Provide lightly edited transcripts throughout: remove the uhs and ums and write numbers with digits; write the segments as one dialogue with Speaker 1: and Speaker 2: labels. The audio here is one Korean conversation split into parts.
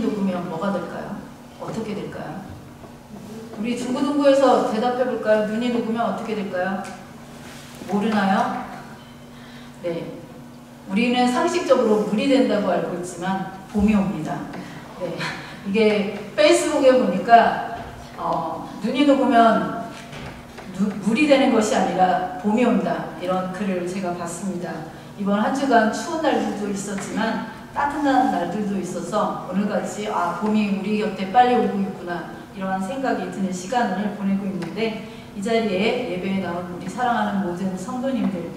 Speaker 1: 눈이 녹으면 뭐가 될까요? 어떻게 될까요? 우리 중고등부에서 대답해 볼까요? 눈이 녹으면 어떻게 될까요? 모르나요? 네. 우리는 상식적으로 물이 된다고 알고 있지만 봄이 옵니다. 네. 이게 페이스북에 보니까 눈이 녹으면 물이 되는 것이 아니라 봄이 온다, 이런 글을 제가 봤습니다. 이번 한 주간 추운 날들도 있었지만 따뜻한 날들도 있어서 오늘같이 봄이 우리 곁에 빨리 오고 있구나, 이러한 생각이 드는 시간을 보내고 있는데, 이 자리에 예배에 나온 우리 사랑하는 모든 성도님들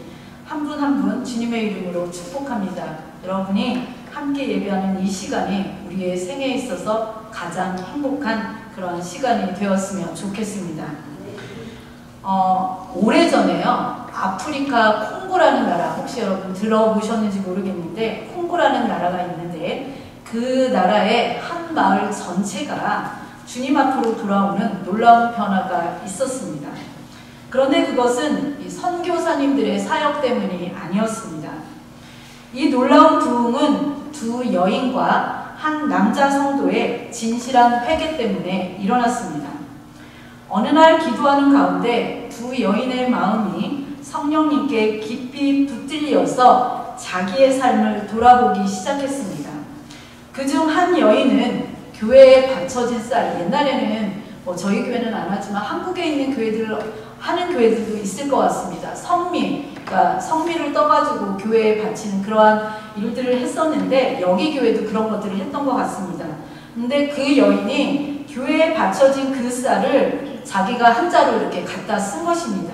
Speaker 1: 한 분 한 분 주님의 이름으로 축복합니다. 여러분이 함께 예배하는 이 시간이 우리의 생애에 있어서 가장 행복한 그런 시간이 되었으면 좋겠습니다. 오래전에요, 아프리카 콩고라는 나라, 혹시 여러분 들어보셨는지 모르겠는데 콩고라는 나라가 있는데, 그 나라의 한 마을 전체가 주님 앞으로 돌아오는 놀라운 변화가 있었습니다. 그런데 그것은 이 선교사님들의 사역 때문이 아니었습니다. 이 놀라운 부흥은 두 여인과 한 남자 성도의 진실한 회개 때문에 일어났습니다. 어느 날 기도하는 가운데 두 여인의 마음이 성령님께 깊이 붙들려서 자기의 삶을 돌아보기 시작했습니다. 그중 한 여인은 교회에 바쳐진 쌀, 옛날에는 저희 교회는 안 하지만 한국에 있는 교회들 하는 교회들도 있을 것 같습니다. 그러니까 성미를 떠가지고 교회에 바치는 그러한 일들을 했었는데, 여기 교회도 그런 것들을 했던 것 같습니다. 근데 그 여인이 교회에 바쳐진 그 쌀을 자기가 한 자루 이렇게 갖다 쓴 것입니다.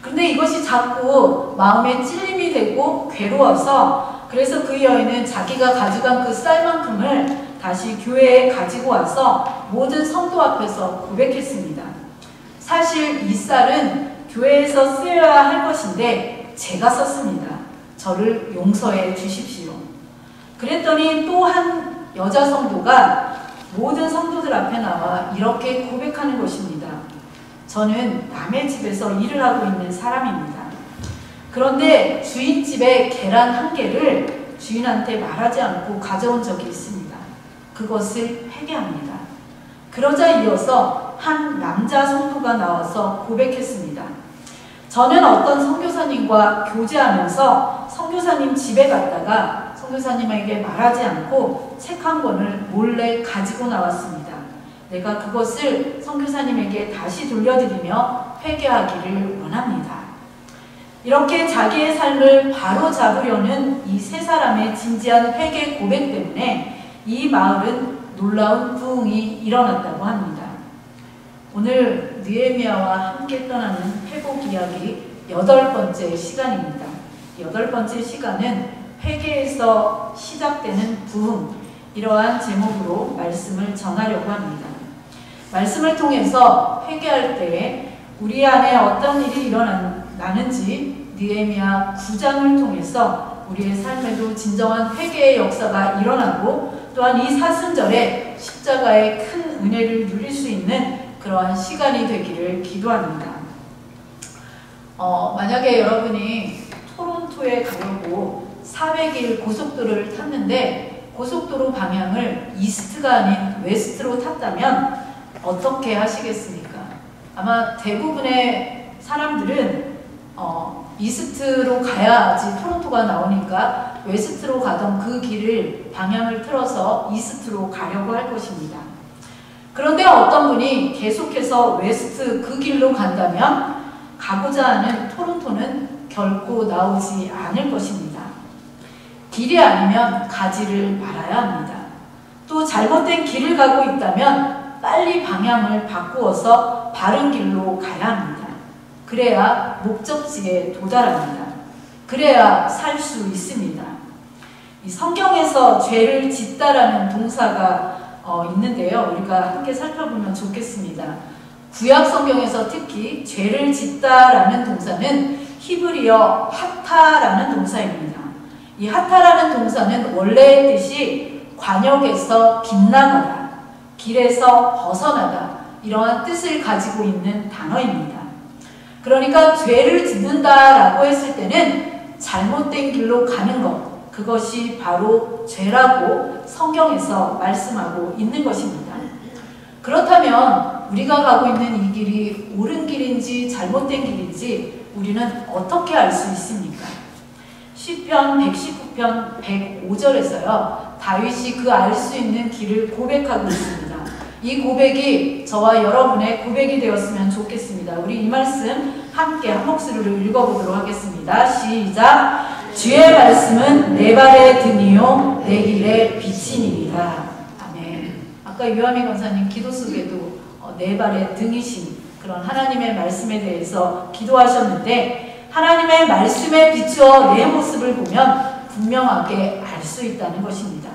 Speaker 1: 근데 이것이 자꾸 마음에 찔림이 되고 괴로워서, 그래서 그 여인은 자기가 가져간 그 쌀만큼을 다시 교회에 가지고 와서 모든 성도 앞에서 고백했습니다. 사실 이 쌀은 교회에서 쓰여야 할 것인데 제가 썼습니다. 저를 용서해 주십시오. 그랬더니 또 한 여자 성도가 모든 성도들 앞에 나와 이렇게 고백하는 것입니다. 저는 남의 집에서 일을 하고 있는 사람입니다. 그런데 주인집에 계란 한 개를 주인한테 말하지 않고 가져온 적이 있습니다. 그것을 회개합니다. 그러자 이어서 한 남자 성도가 나와서 고백했습니다. 저는 어떤 선교사님과 교제하면서 선교사님 집에 갔다가 선교사님에게 말하지 않고 책 한 권을 몰래 가지고 나왔습니다. 내가 그것을 선교사님에게 다시 돌려드리며 회개하기를 원합니다. 이렇게 자기의 삶을 바로잡으려는 이 세 사람의 진지한 회개 고백 때문에 이 마을은 놀라운 부흥이 일어났다고 합니다. 오늘 느헤미야와 함께 떠나는 회복 이야기 8번째 시간입니다. 8번째 시간은 회개에서 시작되는 부흥, 이러한 제목으로 말씀을 전하려고 합니다. 말씀을 통해서 회개할 때에 우리 안에 어떤 일이 일어나는지 느헤미야 9장을 통해서 우리의 삶에도 진정한 회개의 역사가 일어나고, 또한 이 사순절에 십자가의 큰 은혜를 누릴 수 있는 그러한 시간이 되기를 기도합니다. 만약에 여러분이 토론토에 가려고 400일 고속도로를 탔는데 고속도로 방향을 이스트가 아닌 웨스트로 탔다면 어떻게 하시겠습니까? 아마 대부분의 사람들은 이스트로 가야지 토론토가 나오니까 웨스트로 가던 그 길을 방향을 틀어서 이스트로 가려고 할 것입니다. 그런데 어떤 분이 계속해서 웨스트 그 길로 간다면 가고자 하는 토론토는 결코 나오지 않을 것입니다. 길이 아니면 가지를 말아야 합니다. 또 잘못된 길을 가고 있다면 빨리 방향을 바꾸어서 바른 길로 가야 합니다. 그래야 목적지에 도달합니다. 그래야 살 수 있습니다. 이 성경에서 죄를 짓다라는 동사가 있는데요. 우리가 함께 살펴보면 좋겠습니다. 구약 성경에서 특히 죄를 짓다라는 동사는 히브리어 하타라는 동사입니다. 이 하타라는 동사는 원래의 뜻이 관역에서 빗나가다, 길에서 벗어나다, 이러한 뜻을 가지고 있는 단어입니다. 그러니까 죄를 짓는다라고 했을 때는 잘못된 길로 가는 것, 그것이 바로 죄라고 성경에서 말씀하고 있는 것입니다. 그렇다면 우리가 가고 있는 이 길이 옳은 길인지 잘못된 길인지 우리는 어떻게 알 수 있습니까? 시편 119편 105절에서요. 다윗이 그 알 수 있는 길을 고백하고 있습니다. 이 고백이 저와 여러분의 고백이 되었으면 좋겠습니다. 우리 이 말씀 함께 한 목소리로 읽어보도록 하겠습니다. 시작! 주의 말씀은 내 발의 등이요 내 길의 빛이니이다. 아멘. 아까 유아미 권사님 기도 속에도 내 발의 등이신 그런 하나님의 말씀에 대해서 기도하셨는데 하나님의 말씀에 비추어 내 모습을 보면 분명하게 알 수 있다는 것입니다.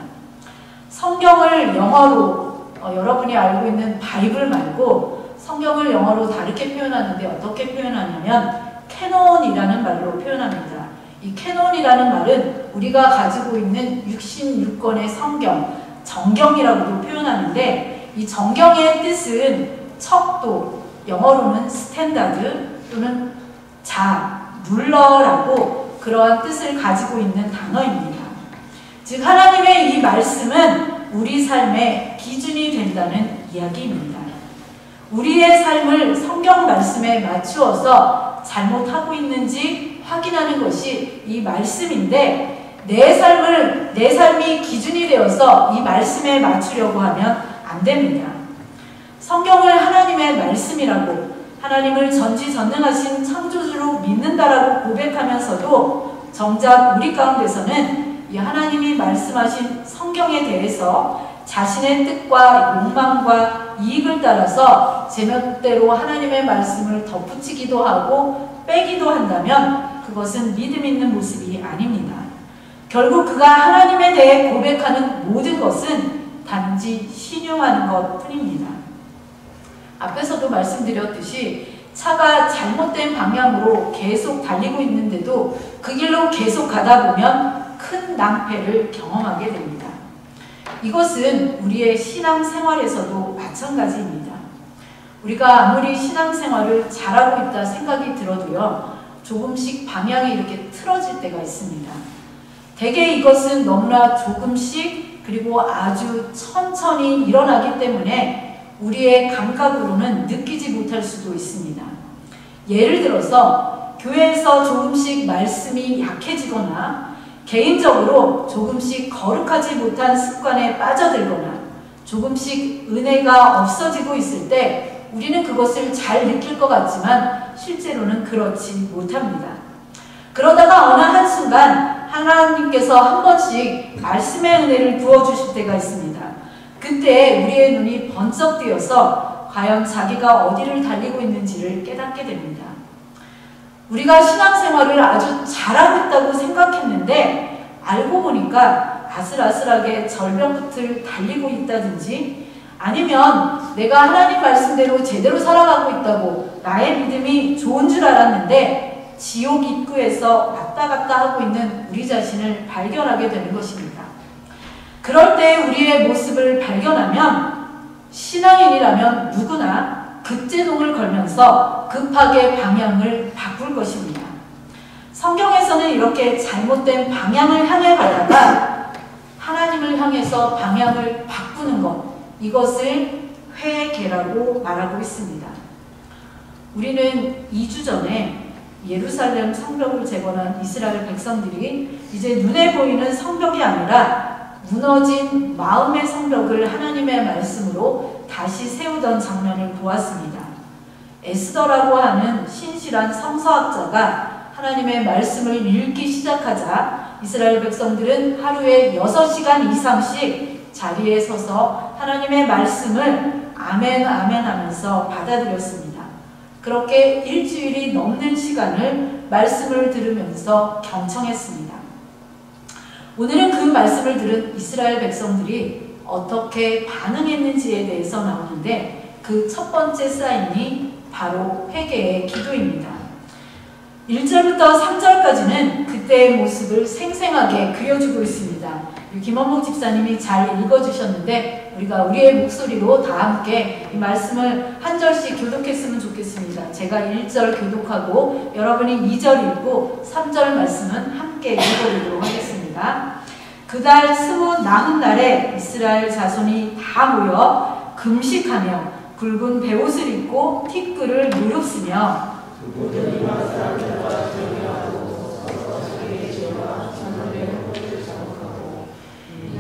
Speaker 1: 성경을 영어로 여러분이 알고 있는 바이블 말고 성경을 영어로 다르게 표현하는데 어떻게 표현하냐면 캐논이라는 말로 표현합니다. 이 캐논이라는 말은 우리가 가지고 있는 66권의 성경, 정경이라고도 표현하는데 이 정경의 뜻은 척도, 영어로는 스탠다드 또는 룰러라고 그러한 뜻을 가지고 있는 단어입니다. 즉 하나님의 이 말씀은 우리 삶의 기준이 된다는 이야기입니다. 우리의 삶을 성경 말씀에 맞추어서 잘못하고 있는지 확인하는 것이 이 말씀인데 내 삶이 기준이 되어서 이 말씀에 맞추려고 하면 안 됩니다. 성경을 하나님의 말씀이라고 하나님을 전지전능하신 창조주로 믿는다라고 고백하면서도 정작 우리 가운데서는 이 하나님이 말씀하신 성경에 대해서 자신의 뜻과 욕망과 이익을 따라서 제멋대로 하나님의 말씀을 덧붙이기도 하고 빼기도 한다면 그것은 믿음 있는 모습이 아닙니다. 결국 그가 하나님에 대해 고백하는 모든 것은 단지 신용하는 것 뿐입니다. 앞에서도 말씀드렸듯이 차가 잘못된 방향으로 계속 달리고 있는데도 그 길로 계속 가다 보면 큰 낭패를 경험하게 됩니다. 이것은 우리의 신앙생활에서도 마찬가지입니다. 우리가 아무리 신앙생활을 잘하고 있다 생각이 들어도요. 조금씩 방향이 이렇게 틀어질 때가 있습니다. 대개 이것은 너무나 조금씩 그리고 아주 천천히 일어나기 때문에 우리의 감각으로는 느끼지 못할 수도 있습니다. 예를 들어서 교회에서 조금씩 말씀이 약해지거나 개인적으로 조금씩 거룩하지 못한 습관에 빠져들거나 조금씩 은혜가 없어지고 있을 때 우리는 그것을 잘 느낄 것 같지만 실제로는 그렇지 못합니다. 그러다가 어느 한순간 하나님께서 한 번씩 말씀의 은혜를 부어주실 때가 있습니다. 그때 우리의 눈이 번쩍 뜨여서 과연 자기가 어디를 달리고 있는지를 깨닫게 됩니다. 우리가 신앙생활을 아주 잘하고 있다고 생각했는데 알고 보니까 아슬아슬하게 절벽 끝을 달리고 있다든지 아니면 내가 하나님 말씀대로 제대로 살아가고 있다고 나의 믿음이 좋은 줄 알았는데 지옥 입구에서 왔다 갔다 하고 있는 우리 자신을 발견하게 되는 것입니다. 그럴 때 우리의 모습을 발견하면 신앙인이라면 누구나 급제동을 걸면서 급하게 방향을 바꿀 것입니다. 성경에서는 이렇게 잘못된 방향을 향해 가다가 하나님을 향해서 방향을 바꾸는 것, 이것을 회개라고 말하고 있습니다. 우리는 2주 전에 예루살렘 성벽을 재건한 이스라엘 백성들이 이제 눈에 보이는 성벽이 아니라 무너진 마음의 성벽을 하나님의 말씀으로 다시 세우던 장면을 보았습니다. 에스더라고 하는 신실한 성서학자가 하나님의 말씀을 읽기 시작하자 이스라엘 백성들은 하루에 6시간 이상씩 자리에 서서 하나님의 말씀을 아멘 아멘 하면서 받아들였습니다. 그렇게 일주일이 넘는 시간을 말씀을 들으면서 경청했습니다. 오늘은 그 말씀을 들은 이스라엘 백성들이 어떻게 반응했는지에 대해서 나오는데 그 첫 번째 사인이 바로 회개의 기도입니다. 1절부터 3절까지는 그때의 모습을 생생하게 그려주고 있습니다. 김원목 집사님이 잘 읽어주셨는데 우리가 우리의 목소리로 다 함께 이 말씀을 한 절씩 교독했으면 좋겠습니다. 제가 1절 교독하고 여러분이 2절 읽고 3절 말씀은 함께 읽어보도록 하겠습니다. 그달 29날에 이스라엘 자손이 다 모여 금식하며 굵은 베옷을 입고 티끌을 무릅쓰며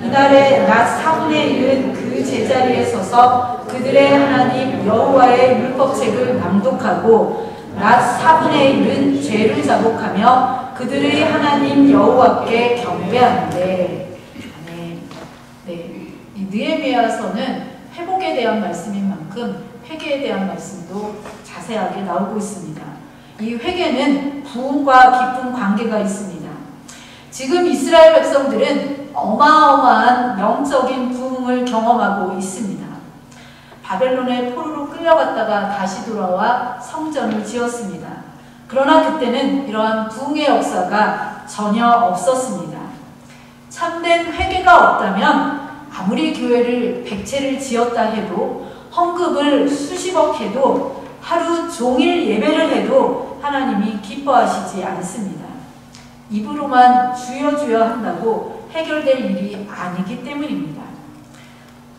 Speaker 1: 이날에 낮 4분의 1은 그 제자리에 서서 그들의 하나님 여호와의 율법책을 낭독하고 낮 4분의 1은 죄를 자복하며 그들의 하나님 여호와께 경배하는데. 이 느헤미야서는 회복에 대한 말씀인 만큼 회개에 대한 말씀도 자세하게 나오고 있습니다. 이 회개는 부흥과 깊은 관계가 있습니다. 지금 이스라엘 백성들은 어마어마한 영적인 부흥을 경험하고 있습니다. 바벨론의 포로로 끌려갔다가 다시 돌아와 성전을 지었습니다. 그러나 그때는 이러한 부흥의 역사가 전혀 없었습니다. 참된 회개가 없다면 아무리 교회를 100채를 지었다 해도 헌금을 수십억 해도 하루 종일 예배를 해도 하나님이 기뻐하시지 않습니다. 입으로만 주여 주여 한다고 해결될 일이 아니기 때문입니다.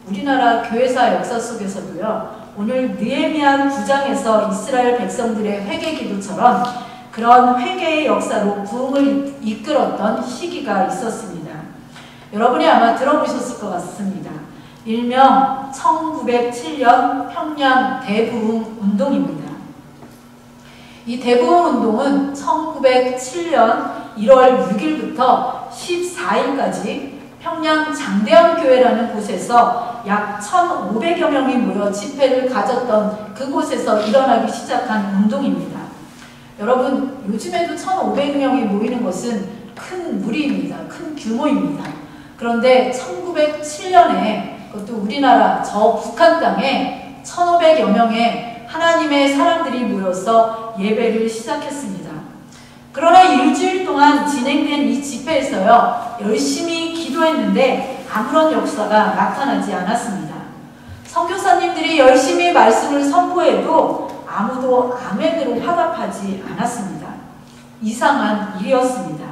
Speaker 1: 우리나라 교회사 역사 속에서도요, 오늘 느헤미야 9장에서 이스라엘 백성들의 회개 기도처럼 그런 회개의 역사로 부흥을 이끌었던 시기가 있었습니다. 여러분이 아마 들어보셨을 것 같습니다. 일명 1907년 평양 대부흥 운동입니다. 이 대부흥 운동은 1907년 1월 6일부터 14일까지 평양 장대현교회라는 곳에서 약 1,500여 명이 모여 집회를 가졌던 그곳에서 일어나기 시작한 운동입니다. 여러분, 요즘에도 1,500명이 모이는 것은 큰 무리입니다. 큰 규모입니다. 그런데 1907년에 그것도 우리나라 저 북한 땅에 1,500여 명의 하나님의 사람들이 모여서 예배를 시작했습니다. 그러나 일주일 동안 진행된 이 집회에서요, 열심히 기도했는데 아무런 역사가 나타나지 않았습니다. 선교사님들이 열심히 말씀을 선포해도 아무도 아멘으로 화답하지 않았습니다. 이상한 일이었습니다.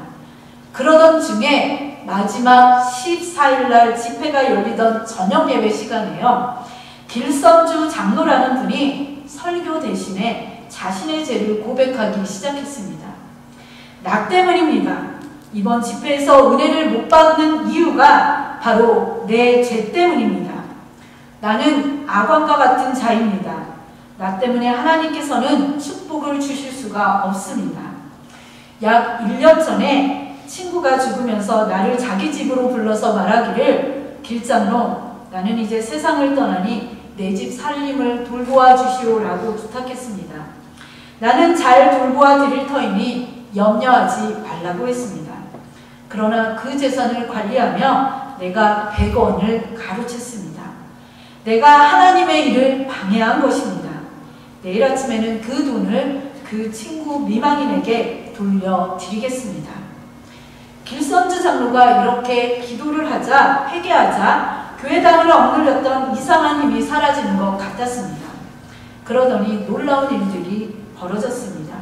Speaker 1: 그러던 중에 마지막 14일날 집회가 열리던 저녁 예배 시간에요, 길선주 장로라는 분이 설교 대신에 자신의 죄를 고백하기 시작했습니다. 나 때문입니다. 이번 집회에서 은혜를 못 받는 이유가 바로 내 죄 때문입니다. 나는 악왕과 같은 자입니다. 나 때문에 하나님께서는 축복을 주실 수가 없습니다. 약 1년 전에 친구가 죽으면서 나를 자기 집으로 불러서 말하기를, 길장로, 나는 이제 세상을 떠나니 내 집 살림을 돌보아 주시오라고 부탁했습니다. 나는 잘 돌보아 드릴 터이니 염려하지 말라고 했습니다. 그러나 그 재산을 관리하며 내가 100원을 가로챘습니다. 내가 하나님의 일을 방해한 것입니다. 내일 아침에는 그 돈을 그 친구 미망인에게 돌려드리겠습니다. 길선주 장로가 이렇게 기도를 하자, 회개하자 교회당을 억눌렸던 이상한 힘이 사라지는 것 같았습니다. 그러더니 놀라운 일들이 벌어졌습니다.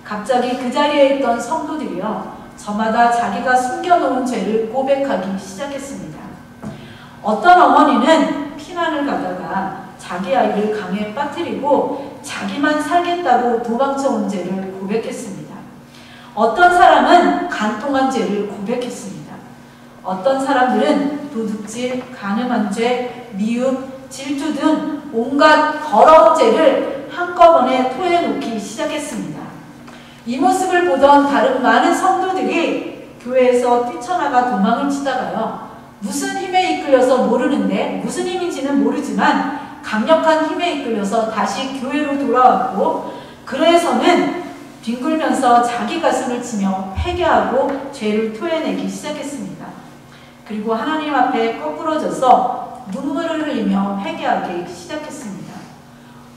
Speaker 1: 갑자기 그 자리에 있던 성도들이요, 저마다 자기가 숨겨놓은 죄를 고백하기 시작했습니다. 어떤 어머니는 피난을 가다가 자기 아이를 강에 빠뜨리고 자기만 살겠다고 도망쳐온 죄를 고백했습니다. 어떤 사람은 간통한 죄를 고백했습니다. 어떤 사람들은 도둑질, 간음한 죄, 미움, 질투 등 온갖 더러운 죄를 한꺼번에 토해놓기 시작했습니다. 이 모습을 보던 다른 많은 성도들이 교회에서 뛰쳐나가 도망을 치다가요, 무슨 힘에 이끌려서 모르는데, 무슨 힘인지는 모르지만 강력한 힘에 이끌려서 다시 교회로 돌아왔고, 그래서는 뒹굴면서 자기 가슴을 치며 회개하고 죄를 토해내기 시작했습니다. 그리고 하나님 앞에 거꾸러져서 눈물을 흘리며 회개하기 시작했습니다.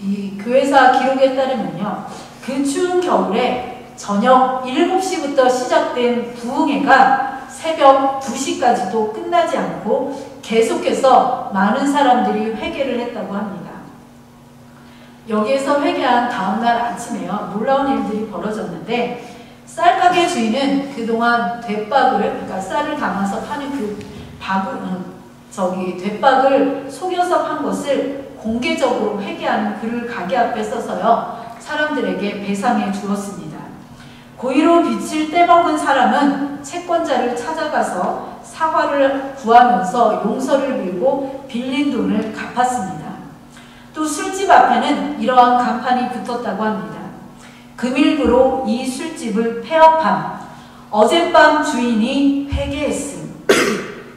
Speaker 1: 이 교회사 기록에 따르면요, 그 추운 겨울에 저녁 7시부터 시작된 부흥회가 새벽 2시까지도 끝나지 않고 계속해서 많은 사람들이 회개를 했다고 합니다. 여기에서 회개한 다음날 아침에요, 놀라운 일들이 벌어졌는데, 쌀가게 주인은 그동안 대박을, 그러니까 쌀을 담아서 파는 그 대박을 속여서 판 것을 공개적으로 회개하는 글을 가게 앞에 써서요, 사람들에게 배상해 주었습니다. 고의로 빚을 떼먹은 사람은 채권자를 찾아가서 사과를 구하면서 용서를 빌고 빌린 돈을 갚았습니다. 또 술집 앞에는 이러한 간판이 붙었다고 합니다. 금일부로 이 술집을 폐업함. 어젯밤 주인이 회개했음.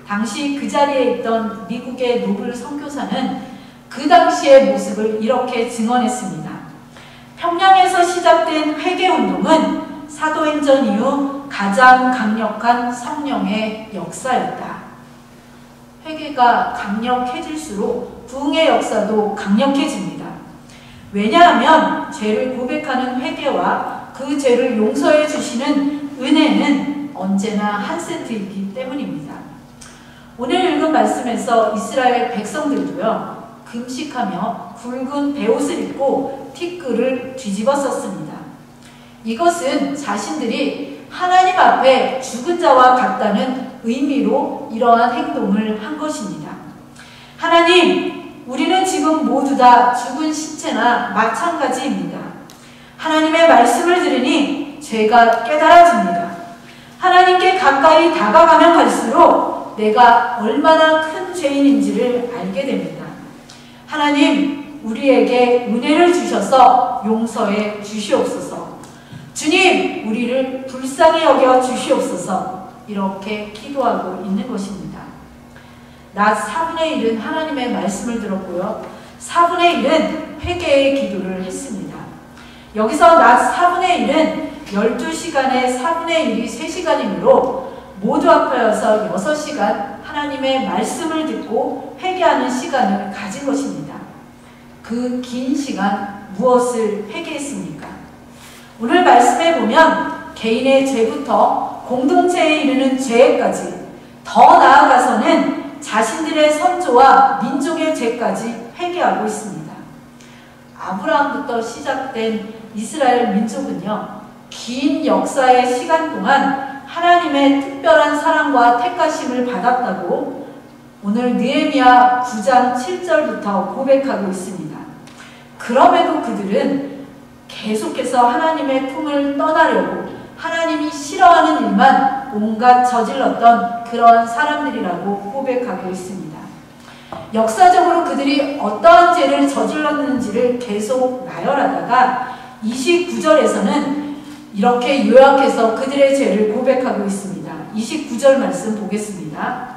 Speaker 1: 당시 그 자리에 있던 미국의 노블 선교사는 그 당시의 모습을 이렇게 증언했습니다. 평양에서 시작된 회개운동은 사도행전 이후 가장 강력한 성령의 역사였다. 회개가 강력해질수록 부흥의 역사도 강력해집니다. 왜냐하면 죄를 고백하는 회개와 그 죄를 용서해 주시는 은혜는 언제나 한 세트이기 때문입니다. 오늘 읽은 말씀에서 이스라엘 백성들도요, 금식하며 굵은 베옷을 입고 티끌을 뒤집어 썼습니다. 이것은 자신들이 하나님 앞에 죽은 자와 같다는 의미로 이러한 행동을 한 것입니다. 하나님, 우리는 지금 모두 다 죽은 신체나 마찬가지입니다. 하나님의 말씀을 들으니 죄가 깨달아집니다. 하나님께 가까이 다가가면 갈수록 내가 얼마나 큰 죄인인지를 알게 됩니다. 하나님, 우리에게 은혜를 주셔서 용서해 주시옵소서. 주님, 우리를 불쌍히 여겨 주시옵소서. 이렇게 기도하고 있는 것입니다. 낮 4분의 1은 하나님의 말씀을 들었고요, 4분의 1은 회개의 기도를 했습니다. 여기서 낮 4분의 1은 12시간의 4분의 1이 3시간이므로 모두 합하여서 6시간 하나님의 말씀을 듣고 회개하는 시간을 가진 것입니다. 그 긴 시간 무엇을 회개했습니까? 오늘 말씀에 보면 개인의 죄부터 공동체에 이르는 죄까지, 더 나아가서는 자신들의 선조와 민족의 죄까지 회개하고 있습니다. 아브라함부터 시작된 이스라엘 민족은요, 긴 역사의 시간 동안 하나님의 특별한 사랑과 택하심을 받았다고 오늘 느헤미야 9장 7절부터 고백하고 있습니다. 그럼에도 그들은 계속해서 하나님의 품을 떠나려고 하나님이 싫어하는 일만 온갖 저질렀던 그런 사람들이라고 고백하고 있습니다. 역사적으로 그들이 어떠한 죄를 저질렀는지를 계속 나열하다가 29절에서는 이렇게 요약해서 그들의 죄를 고백하고 있습니다. 29절 말씀 보겠습니다.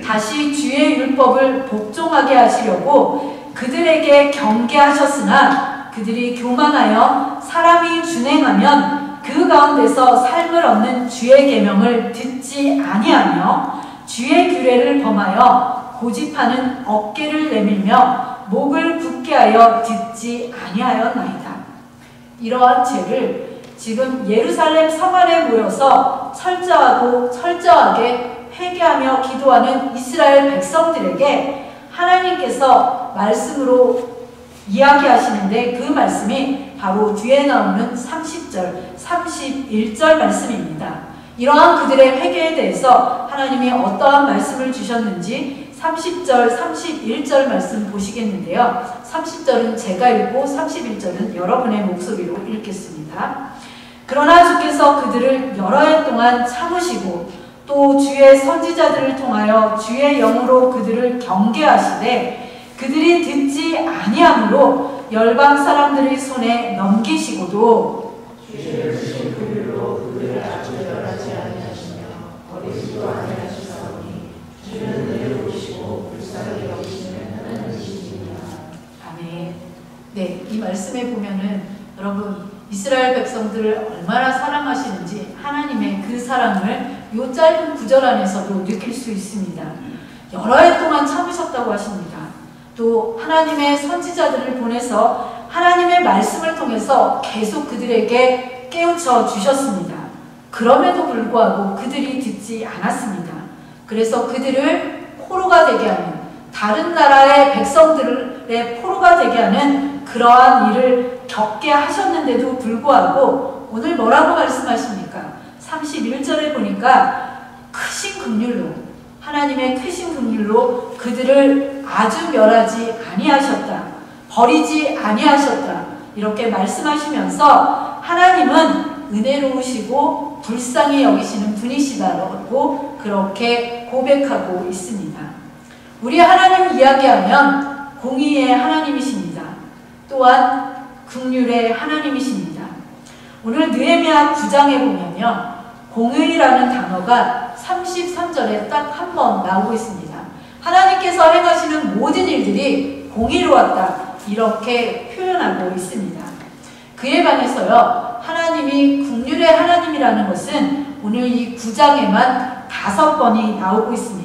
Speaker 1: 다시 주의 율법을 복종하게 하시려고 그들에게 경계하셨으나 그들이 교만하여 사람이 준행하면 그 가운데서 삶을 얻는 주의 계명을 듣지 아니하며 주의 규례를 범하여 고집하는 어깨를 내밀며 목을 굳게 하여 듣지 아니하였나이다. 이러한 죄를 지금 예루살렘 성 안에 모여서 철저하게 회개하며 기도하는 이스라엘 백성들에게 하나님께서 말씀으로 이야기하시는데, 그 말씀이 바로 뒤에 나오는 30절, 31절 말씀입니다. 이러한 그들의 회개에 대해서 하나님이 어떠한 말씀을 주셨는지 30절, 31절 말씀 보시겠는데요. 30절은 제가 읽고 31절은 여러분의 목소리로 읽겠습니다. 그러나 주께서 그들을 여러 해 동안 참으시고 또 주의 선지자들을 통하여 주의 영으로 그들을 경계하시되 그들이 듣지 아니함으로 열방 사람들의 손에 넘기시고도 주의 주신 그 일로 그들을 아주절하지 아니하시며 버리지도 아니하시사오니 주는 은혜를 보시고 불쌍히 여기시는 하나님이시니라. 아멘. 네, 이 말씀에 보면은 여러분 이스라엘 백성들을 얼마나 사랑하시는지 하나님의 그 사랑을 이 짧은 구절 안에서도 느낄 수 있습니다. 여러 해 동안 참으셨다고 하십니다. 또 하나님의 선지자들을 보내서 하나님의 말씀을 통해서 계속 그들에게 깨우쳐 주셨습니다. 그럼에도 불구하고 그들이 듣지 않았습니다. 그래서 그들을 포로가 되게 하는, 다른 나라의 백성들의 포로가 되게 하는 그러한 일을 겪게 하셨는데도 불구하고 오늘 뭐라고 말씀하십니까? 31절에 보니까 크신 긍휼로, 하나님의 크신 긍휼로 그들을 아주 멸하지 아니하셨다, 버리지 아니하셨다, 이렇게 말씀하시면서 하나님은 은혜로우시고 불쌍히 여기시는 분이시다라고 그렇게 고백하고 있습니다. 우리 하나님 이야기하면 공의의 하나님이십니다. 또한 긍휼의 하나님이십니다. 오늘 느헤미야 9장에 보면요, 공의라는 단어가 33절에 딱 한 번 나오고 있습니다. 하나님께서 행하시는 모든 일들이 공의로웠다, 이렇게 표현하고 있습니다. 그에 반해서요, 하나님이 긍휼의 하나님이라는 것은 오늘 이 9장에만 5번이 나오고 있습니다.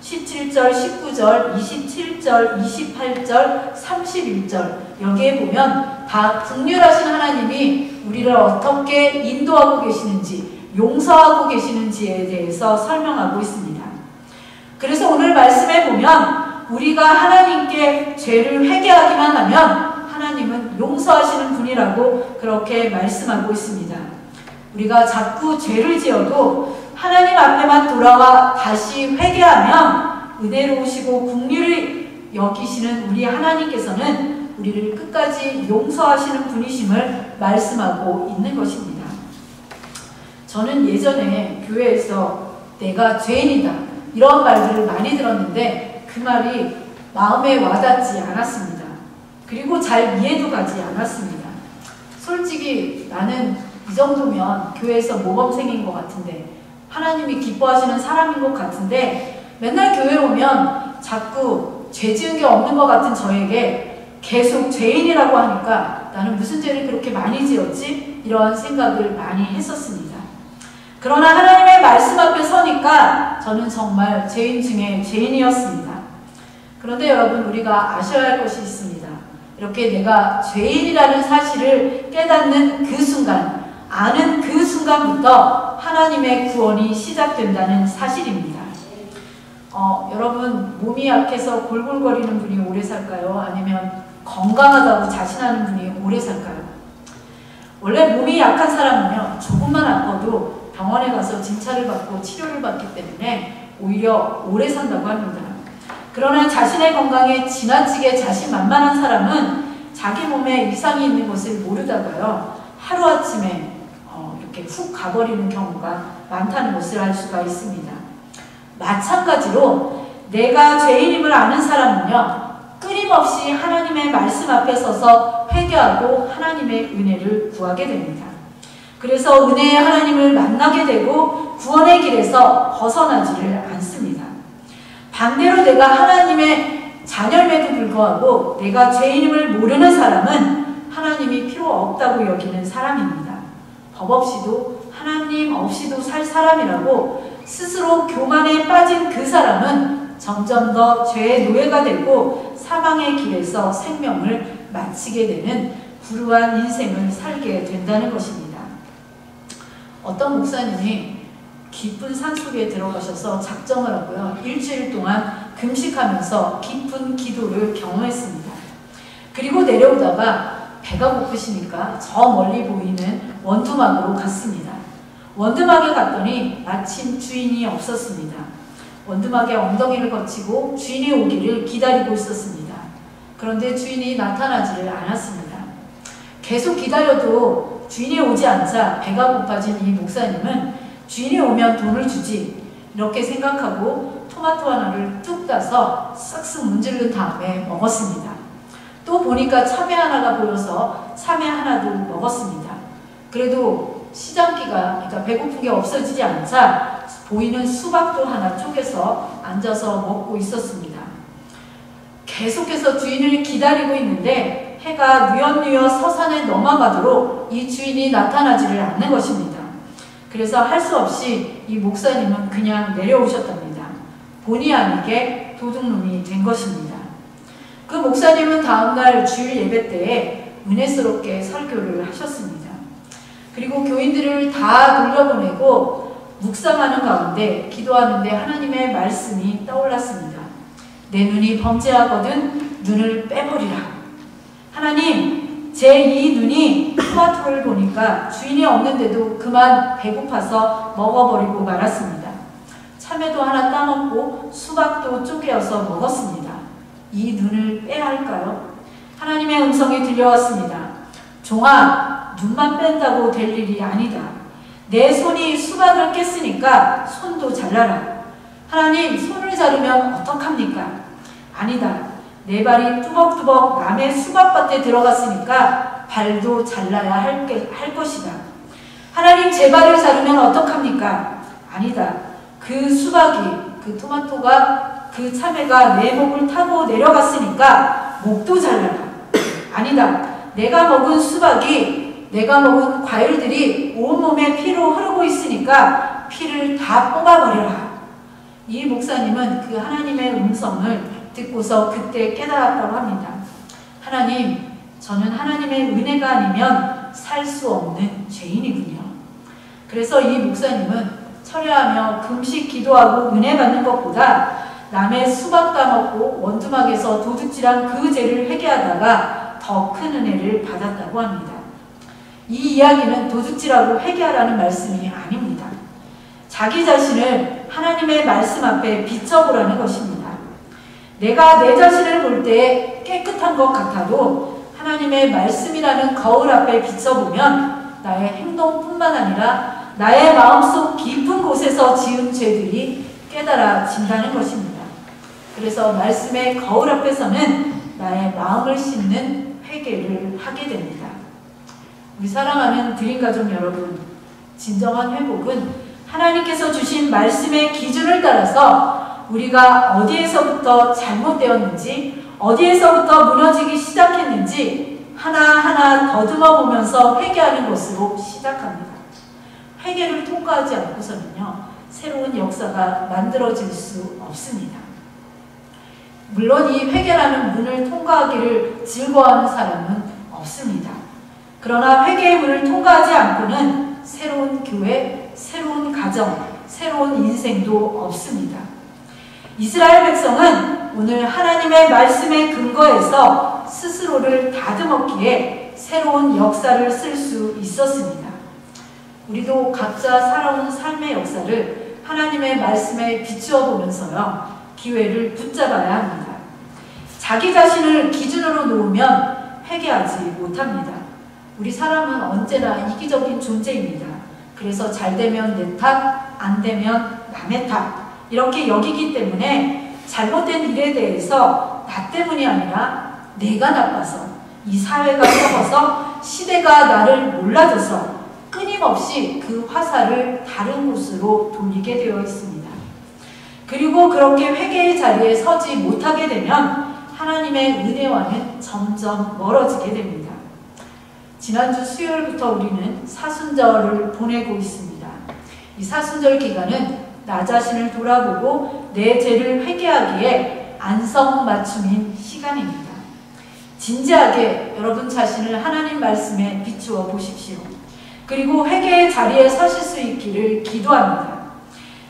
Speaker 1: 17절, 19절, 27절, 28절, 31절, 여기에 보면 다 긍휼하신 하나님이 우리를 어떻게 인도하고 계시는지, 용서하고 계시는지에 대해서 설명하고 있습니다. 그래서 오늘 말씀에 보면 우리가 하나님께 죄를 회개하기만 하면 하나님은 용서하시는 분이라고 그렇게 말씀하고 있습니다. 우리가 자꾸 죄를 지어도 하나님 앞에만 돌아와 다시 회개하면 은혜로우시고 긍휼히 여기시는 우리 하나님께서는 우리를 끝까지 용서하시는 분이심을 말씀하고 있는 것입니다. 저는 예전에 교회에서 내가 죄인이다, 이런 말들을 많이 들었는데 그 말이 마음에 와닿지 않았습니다. 그리고 잘 이해도 가지 않았습니다. 솔직히 나는 이 정도면 교회에서 모범생인 것 같은데, 하나님이 기뻐하시는 사람인 것 같은데, 맨날 교회 오면 자꾸 죄 지은 게 없는 것 같은 저에게 계속 죄인이라고 하니까 나는 무슨 죄를 그렇게 많이 지었지? 이런 생각을 많이 했었습니다. 그러나 하나님의 말씀 앞에 서니까 저는 정말 죄인 중에 죄인이었습니다. 그런데 여러분, 우리가 아셔야 할 것이 있습니다. 이렇게 내가 죄인이라는 사실을 깨닫는 그 순간, 아는 그 순간부터 하나님의 구원이 시작된다는 사실입니다. 여러분, 몸이 약해서 골골거리는 분이 오래 살까요? 아니면 건강하다고 자신하는 분이 오래 살까요? 원래 몸이 약한 사람은요, 조금만 아파도 병원에 가서 진찰을 받고 치료를 받기 때문에 오히려 오래 산다고 합니다. 그러나 자신의 건강에 지나치게 자신만만한 사람은 자기 몸에 이상이 있는 것을 모르다가요, 하루아침에 이렇게 훅 가버리는 경우가 많다는 것을 알 수가 있습니다. 마찬가지로 내가 죄인임을 아는 사람은요, 끊임없이 하나님의 말씀 앞에 서서 회개하고 하나님의 은혜를 구하게 됩니다. 그래서 은혜의 하나님을 만나게 되고 구원의 길에서 벗어나지를 않습니다. 반대로 내가 하나님의 자녀임에도 불구하고 내가 죄인임을 모르는 사람은 하나님이 필요 없다고 여기는 사람입니다. 법 없이도 하나님 없이도 살 사람이라고 스스로 교만에 빠진 그 사람은 점점 더 죄의 노예가 되고 사망의 길에서 생명을 마치게 되는 불우한 인생을 살게 된다는 것입니다. 어떤 목사님이 깊은 산속에 들어가셔서 작정을 하고요, 일주일 동안 금식하면서 깊은 기도를 경험했습니다. 그리고 내려오다가 배가 고프시니까 저 멀리 보이는 원두막으로 갔습니다. 원두막에 갔더니 마침 주인이 없었습니다. 원두막의 엉덩이를 거치고 주인이 오기를 기다리고 있었습니다. 그런데 주인이 나타나지를 않았습니다. 계속 기다려도 주인이 오지 않자 배가 고파진 이 목사님은 주인이 오면 돈을 주지, 이렇게 생각하고 토마토 하나를 뚝 따서 싹쓱 문지른 다음에 먹었습니다. 또 보니까 참외 하나가 보여서 참외 하나도 먹었습니다. 그래도 시장기가, 그러니까 배고픈 게 없어지지 않자 보이는 수박도 하나 쪼개서 앉아서 먹고 있었습니다. 계속해서 주인을 기다리고 있는데 해가 뉘엿뉘엿 서산에 넘어가도록 이 주인이 나타나지를 않는 것입니다. 그래서 할 수 없이 이 목사님은 그냥 내려오셨답니다. 본의 아니게 도둑놈이 된 것입니다. 그 목사님은 다음날 주일 예배 때에 은혜스럽게 설교를 하셨습니다. 그리고 교인들을 다 돌려보내고 묵상하는 가운데 기도하는데 하나님의 말씀이 떠올랐습니다. 내 눈이 범죄하거든 눈을 빼버리라. 하나님, 제2 눈이 토마토를 보니까 주인이 없는데도 그만 배고파서 먹어버리고 말았습니다. 참외도 하나 따먹고 수박도 쪼개어서 먹었습니다. 이 눈을 빼야 할까요? 하나님의 음성이 들려왔습니다. 종아, 눈만 뺀다고 될 일이 아니다. 내 손이 수박을 깼으니까 손도 잘라라. 하나님, 손을 자르면 어떡합니까? 아니다. 내 발이 뚜벅뚜벅 남의 수박밭에 들어갔으니까 발도 잘라야 할 것이다. 하나님, 제 발을 자르면 어떡합니까? 아니다. 그 수박이, 그 토마토가, 그 참외가 내 목을 타고 내려갔으니까 목도 잘라라. 아니다. 내가 먹은 수박이, 내가 먹은 과일들이 온몸에 피로 흐르고 있으니까 피를 다 뽑아버려라. 이 목사님은 그 하나님의 음성을 듣고서 그때 깨달았다고 합니다. 하나님, 저는 하나님의 은혜가 아니면 살 수 없는 죄인이군요. 그래서 이 목사님은 철야하며 금식 기도하고 은혜 받는 것보다 남의 수박 따먹고 원두막에서 도둑질한 그 죄를 회개하다가 더 큰 은혜를 받았다고 합니다. 이 이야기는 도둑질하고 회개하라는 말씀이 아닙니다. 자기 자신을 하나님의 말씀 앞에 비춰보라는 것입니다. 내가 내 자신을 볼 때 깨끗한 것 같아도 하나님의 말씀이라는 거울 앞에 비춰보면 나의 행동뿐만 아니라 나의 마음속 깊은 곳에서 지은 죄들이 깨달아진다는 것입니다. 그래서 말씀의 거울 앞에서는 나의 마음을 씻는 회개를 하게 됩니다. 우리 사랑하는 드림가족 여러분, 진정한 회복은 하나님께서 주신 말씀의 기준을 따라서 우리가 어디에서부터 잘못되었는지, 어디에서부터 무너지기 시작했는지 하나하나 더듬어 보면서 회개하는 것으로 시작합니다. 회개를 통과하지 않고서는요, 새로운 역사가 만들어질 수 없습니다. 물론 이 회개라는 문을 통과하기를 즐거워하는 사람은 없습니다. 그러나 회개의 문을 통과하지 않고는 새로운 교회, 새로운 가정, 새로운 인생도 없습니다. 이스라엘 백성은 오늘 하나님의 말씀의 근거에서 스스로를 다듬었기에 새로운 역사를 쓸 수 있었습니다. 우리도 각자 살아온 삶의 역사를 하나님의 말씀에 비추어 보면서요, 기회를 붙잡아야 합니다. 자기 자신을 기준으로 놓으면 회개하지 못합니다. 우리 사람은 언제나 이기적인 존재입니다. 그래서 잘 되면 내 탓, 안 되면 남의 탓, 이렇게 여기기 때문에 잘못된 일에 대해서 나 때문이 아니라 내가 나빠서, 이 사회가 썩어서, 시대가 나를 몰라줘서 끊임없이 그 화살을 다른 곳으로 돌리게 되어 있습니다. 그리고 그렇게 회개의 자리에 서지 못하게 되면 하나님의 은혜와는 점점 멀어지게 됩니다. 지난주 수요일부터 우리는 사순절을 보내고 있습니다. 이 사순절 기간은 나 자신을 돌아보고 내 죄를 회개하기에 안성맞춤인 시간입니다. 진지하게 여러분 자신을 하나님 말씀에 비추어 보십시오. 그리고 회개의 자리에 서실 수 있기를 기도합니다.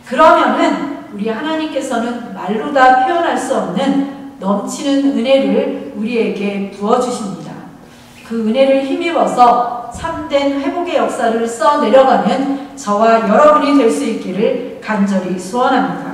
Speaker 1: 그러면은 우리 하나님께서는 말로 다 표현할 수 없는 넘치는 은혜를 우리에게 부어주십니다. 그 은혜를 힘입어서 참된 회복의 역사를 써내려가는 저와 여러분이 될 수 있기를 간절히 소원합니다.